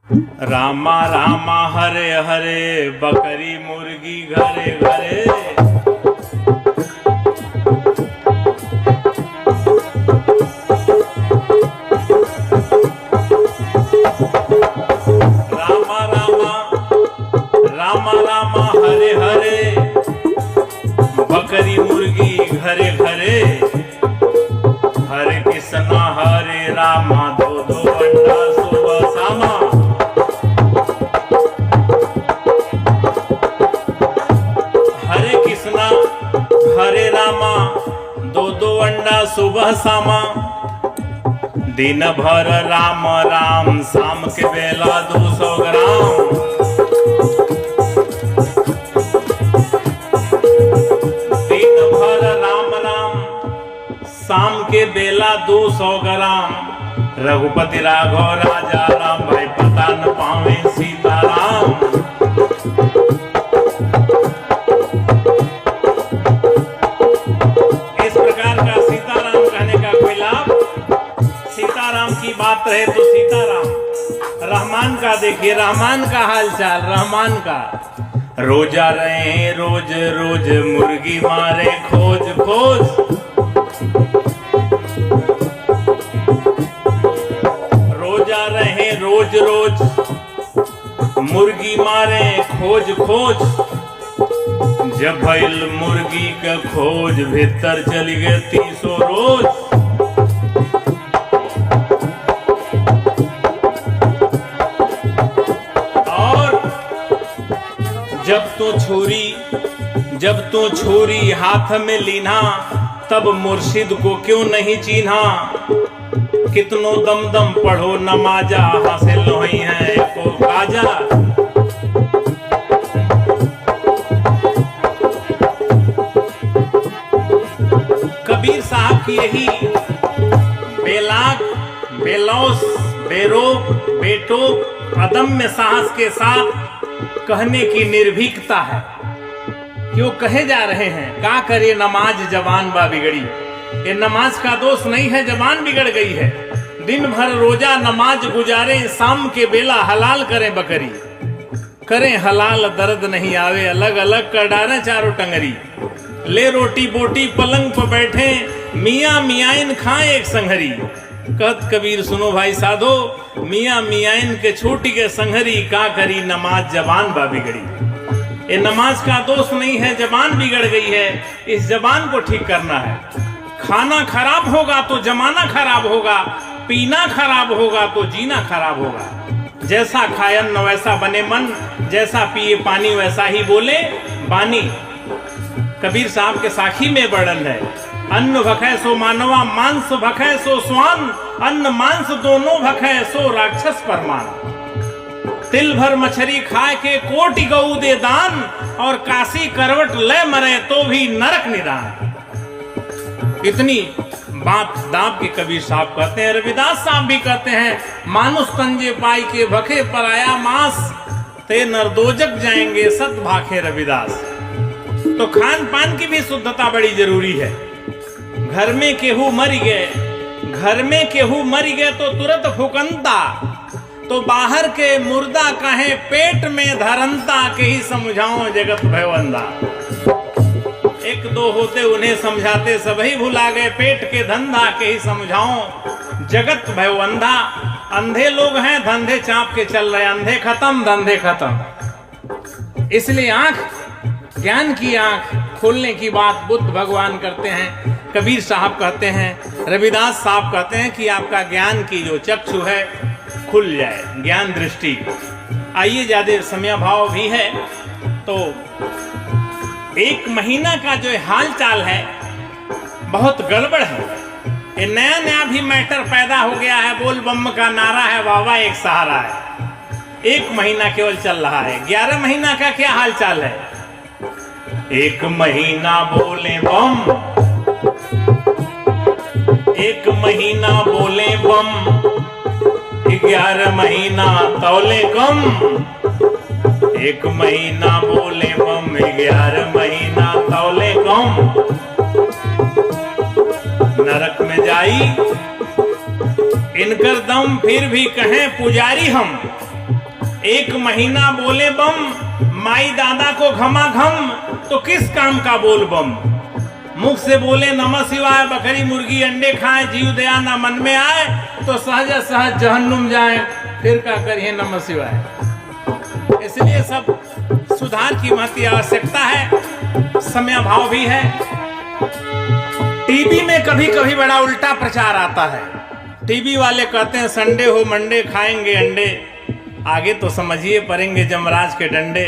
रामा रामा हरे हरे, बकरी मुर्गी घरे घरे। रामा रामा रामा रामा हरे हरे, बकरी मुर्गी घरे घरे। हरे कृष्णा हरे रामा, दो दो अंडा सुबह शामा। हरे कृष्णा हरे रामा, दो दो अंडा सुबह शामा। दिन भर राम राम, शाम के बेला 200 ग्राम। दिन भर राम राम, शाम के बेला 200 ग्राम। रघुपति राघव राजा राम, भाई पता न पावे सीताराम। इस प्रकार का सीताराम कहने का कोई लाभ? सीताराम की बात रहे तो सीताराम। रहमान का देखिए, रहमान का हाल चाल, रहमान का। रोजा रहे रोज रोज, मुर्गी मारे खोज खोज। रोजा रहे रोज रोज, मुर्गी मारे खोज खोज। जब भइल मुर्गी का खोज, भीतर चली गए 300 रोज। जब तो छुरी हाथ में लीना, तब मुर्शिद को क्यों नहीं चीन्हा। कितनो दम दम पढ़ो नमाजा, हासिल नहीं है को काजा। कबीर साहब की यही बेलाग, बेलौस, बेरोक, बेटोक, अदम्य साहस के साथ कहने की निर्भीकता है। क्यों कहे जा रहे हैं, का करे नमाज जवान बा बिगड़ी। ये नमाज का दोष नहीं है, जवान बिगड़ गई है। दिन भर रोजा नमाज गुजारे, शाम के बेला हलाल करें बकरी। करें हलाल दर्द नहीं आवे, अलग अलग कर डालें चारों टंगरी। ले रोटी बोटी पलंग पर बैठे, मियाँ मियाइन खाएं एक संघरी। कहत कबीर सुनो भाई साधो, मियाँ मियाइन के छोटी के संघरी। का करी नमाज जवान बा बिगड़ी। ये नमाज का दोष नहीं है, जबान बिगड़ गई है। इस जबान को ठीक करना है। खाना खराब होगा तो जमाना खराब होगा, पीना खराब होगा तो जीना खराब होगा। जैसा खाए अन्न वैसा बने मन, जैसा पिए पानी वैसा ही बोले बानी। कबीर साहब के साखी में वर्णन है, अन्न भखै सो मानवा, मांस भखै सो स्वान। अन्न मांस दोनों भखै सो राक्षस परमान। तिल भर मछली खाए के कोटि गऊ दे दान, और काशी करवट ले मरे तो भी नरक निदान। इतनी बात दाब के कबीर साहब कहते हैं। रविदास साहब भी कहते हैं, मानुष तंजे पाई के भखे पराया मांस, ते नरदोजक जाएंगे सत भाखे रविदास। तो खान पान की भी शुद्धता बड़ी जरूरी है। घर में केहू मर गए, घर में केहू मर गए तो तुरंत फुकनता। तो बाहर के मुर्दा कहे पेट में धरनता, के ही समझाओ जगत भयवंदा। एक दो होते उन्हें समझाते, सभी भुला गए पेट के धंधा, के ही समझाओ जगत भयवंदा। अंधे लोग हैं, धंधे चाप के चल रहे, अंधे खत्म धंधे खत्म। इसलिए आंख, ज्ञान की आंख खोलने की बात बुद्ध भगवान करते हैं, कबीर साहब कहते हैं, रविदास साहब कहते हैं कि आपका ज्ञान की जो चक्षु है खुल जाए, ज्ञान दृष्टि। आइए, ज्यादा समय भाव भी है तो 1 महीना का जो हाल चाल है बहुत गड़बड़ है। ये नया नया भी मैटर पैदा हो गया है। बोल बम का नारा है, वावा एक सहारा है। 1 महीना केवल चल रहा है। 11 महीना का क्या हाल चाल है? 1 महीना बोले बम, 1 महीना बोले बम, 11 महीना तौले कम। 1 महीना बोले बम, 11 महीना तौले कम। नरक में जाई इनकर दम, फिर भी कहें पुजारी हम। एक महीना बोले बम, माई दादा को घमा घम, तो किस काम का बोल बम। मुख से बोले नमः शिवाय, बकरी मुर्गी अंडे खाए, जीव दया ना मन में आए, तो सहज सहज जहन्नुम जाए, फिर क्या करिए नमः शिवाय। इसलिए सब सुधार की महती आवश्यकता है, समय अभाव भी है। टीवी में कभी कभी बड़ा उल्टा प्रचार आता है। टीवी वाले कहते हैं संडे हो मंडे खाएंगे अंडे, आगे तो समझिए पड़ेंगे जमराज के डंडे।